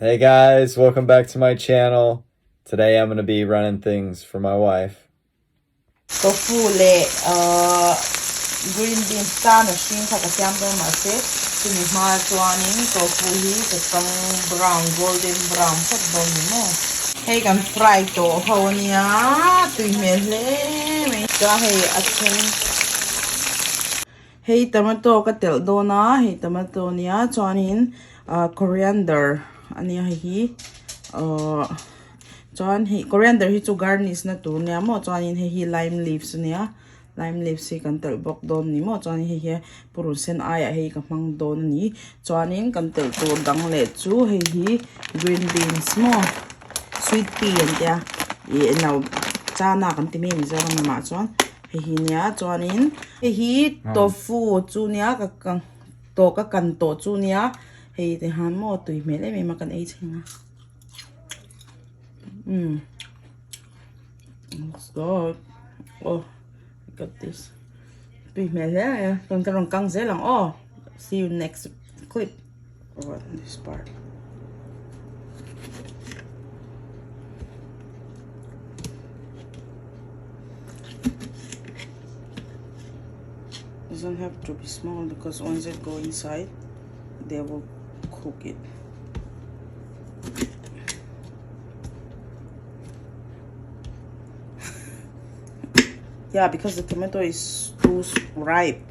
Hey guys, welcome back to my channel. Today I'm gonna be running things for my wife. Tofu le green beans ta na shin kha ka siam do ma se sini ma chuanin tofu hi ka tang brown golden brown khat do ni mo hei kan fry to ho nia tui me hle me cha hei achen hei tomato ka tel do na hei tomato nia chuanin coriander ania hi chuan hi coriander hi chu garnish na tu nia mo chuanin hi lime leaves nia lime leaves hi kan tel bok don ni mo chuanin hi purun sen ai hi ka mang don ni chuanin kan tel tu dang le chu hi green beans mo sweet pea an tia e nau cha na kan ti me mi zong ma chuan hi nia chuanin hi tofu chu nia ka kan to ka kan to chu nia hei te han mo tui me le me ma kan ei chinga Looks good. Oh, got this. Tui me le kan kan kang ze lang. Oh, see you next clip. Or this part. Doesn't have to be small because once it go inside, they will cook it. Yeah, because the tomato is too ripe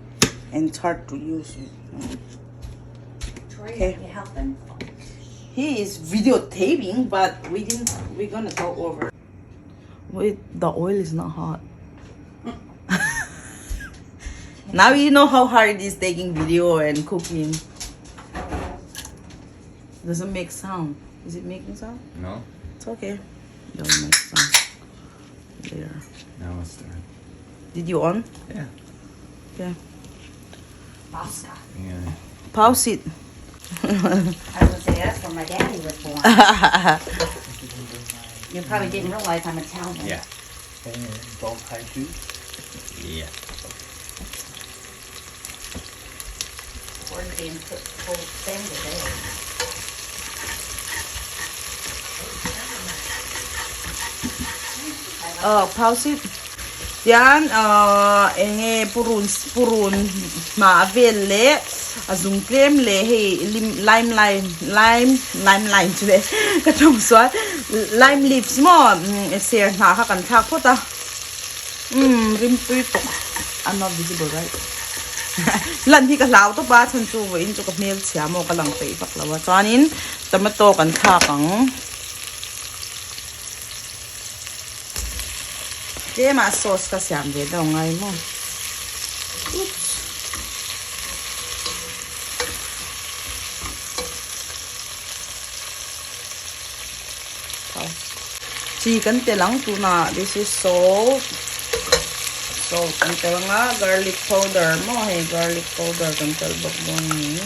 and it's hard to use. Troy, Okay. you helping? He is videotaping, but we're gonna go over. Wait, the oil is not hot. Now you know how hard it is taking video and cooking. Doesn't make sound. Is it making sound? No? It's okay. Don't make sound. There. Now it's done. Did you on? Yeah. Okay. Oscar. Yeah. Pause it. I would say that's where my daddy was born. You probably didn't realize I'm Italian. Yeah. And both high too. Yeah. We're being put full thing today. Pause it. Yan, purun maavelle, azung krem le, hey, lime today. Katong swat, lime leaves mo, sir, nakakan kakota. Rim to I'm not visible, right? Lan hi ka lao to ba chan chu in chu ka mel chha mo ka lang pe pak lawa chanin tomato kan thakang ke ma sauce ka siam de dong ngai mo chicken te lang tu na this is salt kan tel nga garlic powder mo hey garlic powder kan tel bok don ni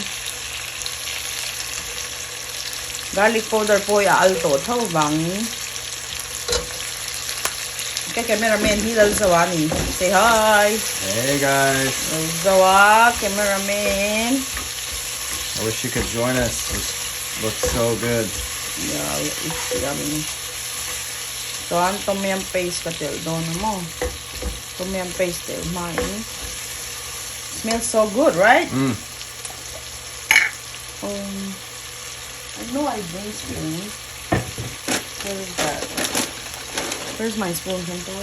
garlic powder po ya alto thau bang cái cameraman hi lal zawani say hi. Hey guys. Zawa cameraman. I wish you could join us. This looks so good. Yeah, it's yummy. So ang tom yum paste ka tel don mo. Tom yum paste tel mine. Smells so good, right? I know I bring spoon. Where is that? Where's my spoon, Kanto?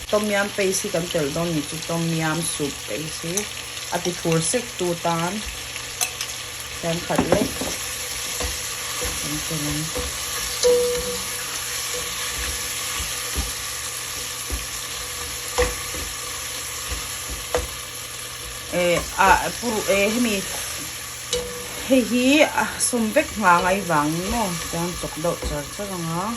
Tom yum paste kan tel don ni tom yum soup paste. At itursik tutan. Then kadlek. Hemi hi sumbek nga ngai wang mo dan chok do char char nga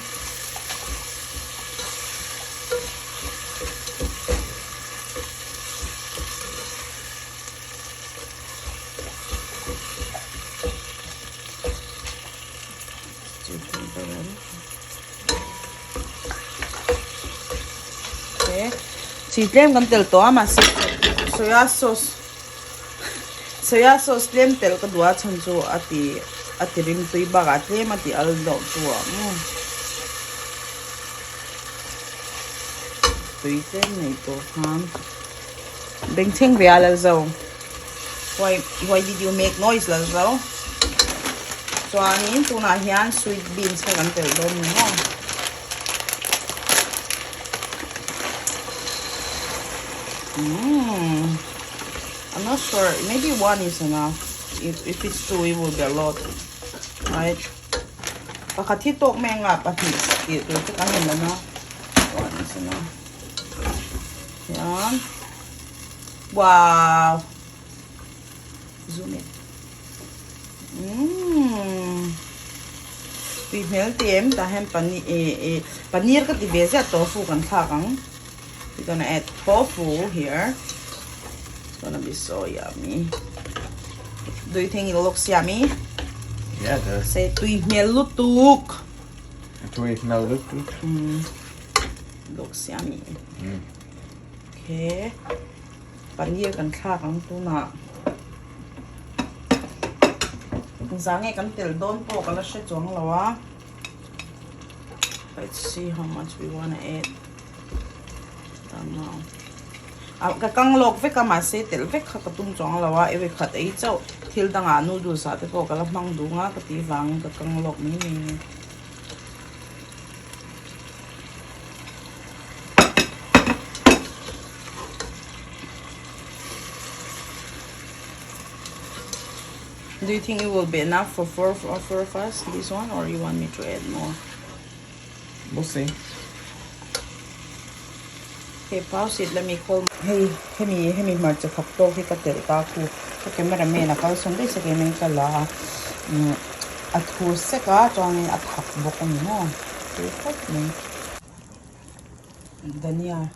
okay si tlem kan tel to ama si soya sauce Soya sauce plain tel ka dua chan chu ati atirim tui baga tle mati aldo tua mo tui te nei to han beng thing real zo why did you make noise la zo so anin tuna hian sweet beans ka kan tel don mo I'm not sure. Maybe one is enough. If it's two, it will be a lot. Right? Pakatitok may nga pati. Ito kanin na na. One is enough. Yan. Wow. Zoom in. Sweet milk tiem. Tahan panir ka tibesa tofu kan sakang. We're gonna add tofu here. It's gonna be so yummy. Do you think it looks yummy? Yeah, it does. Say tui melutuk. Tui melutuk. Looks yummy. Okay. Panir kan kakang tuna. Kung sange kan tel don po kala siya chuang lawa. Let's see how much we wanna add. Kakang log ve kamase tel ve khakatum chong lawa ewe khat ei chau thil danga noodles sa te ko kala mang dunga kati wang kakang log ni ni Do you think it will be enough for four of us, this one, or you want me to add more? We'll see. Okay, pause it. Let me call. Hey, me marcha kapto hi ka tel ka ku. Ka camera me na kal son dei sa gaming kala. At hu se ka chong at hak bo ko mo. Okay, cut me. Dania.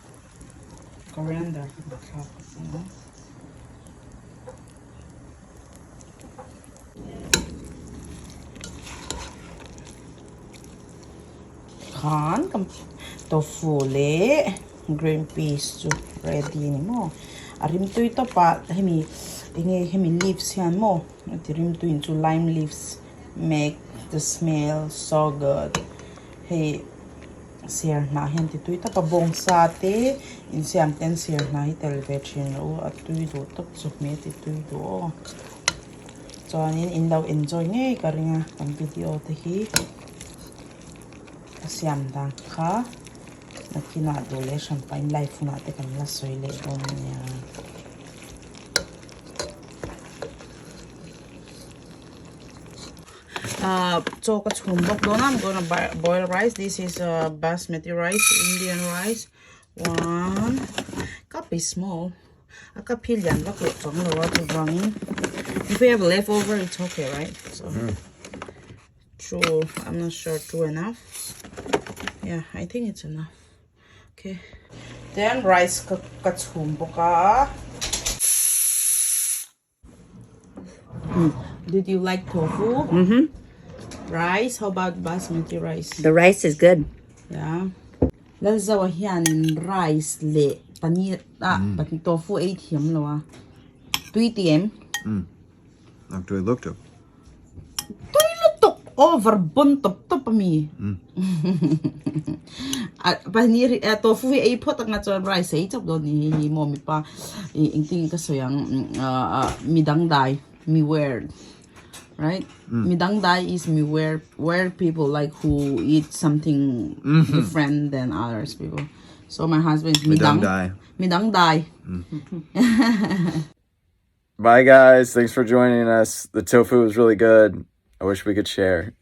Coriander. Khan kam tofu le. Green peas ready ni mo. Arim tu ito pa hemi leaves yan mo. Atirim tu into lime leaves make the smell so good. Hey, sir na yan tu ito pa bong sate in siam ten sir na itel vegin o at tu ito top sukmet ito ito. So anin indaw enjoy ngay karinga ang video tahi. Siam dang ka. Nakinadole champagne life natin kanila soyle don niya. So kachumbok don I'm gonna boil rice. This is basmati rice, Indian rice. 1 cup is small. A cup hilyan bakit so I'm gonna water bangin. If we have leftover, it's okay, right? So true. I'm not sure true enough. Yeah, I think it's enough. Okay, then rice katsumboka. Did you like tofu? Rice? How about basmati rice? The rice is good. Yeah. Lalzawa hiyan rice le panir pati tofu 8 hiam lawa. 2 tm. After I looked up. Over buntop to pa mi. Panir tofu ay pot ang natural rice ay chap do ni mommy pa ingting kaso yang midang dai mi weird, right? Midang dai is mi where people like who eat something different than others people. So my husband is midang dai. Bye guys, thanks for joining us. The tofu was really good. I wish we could share.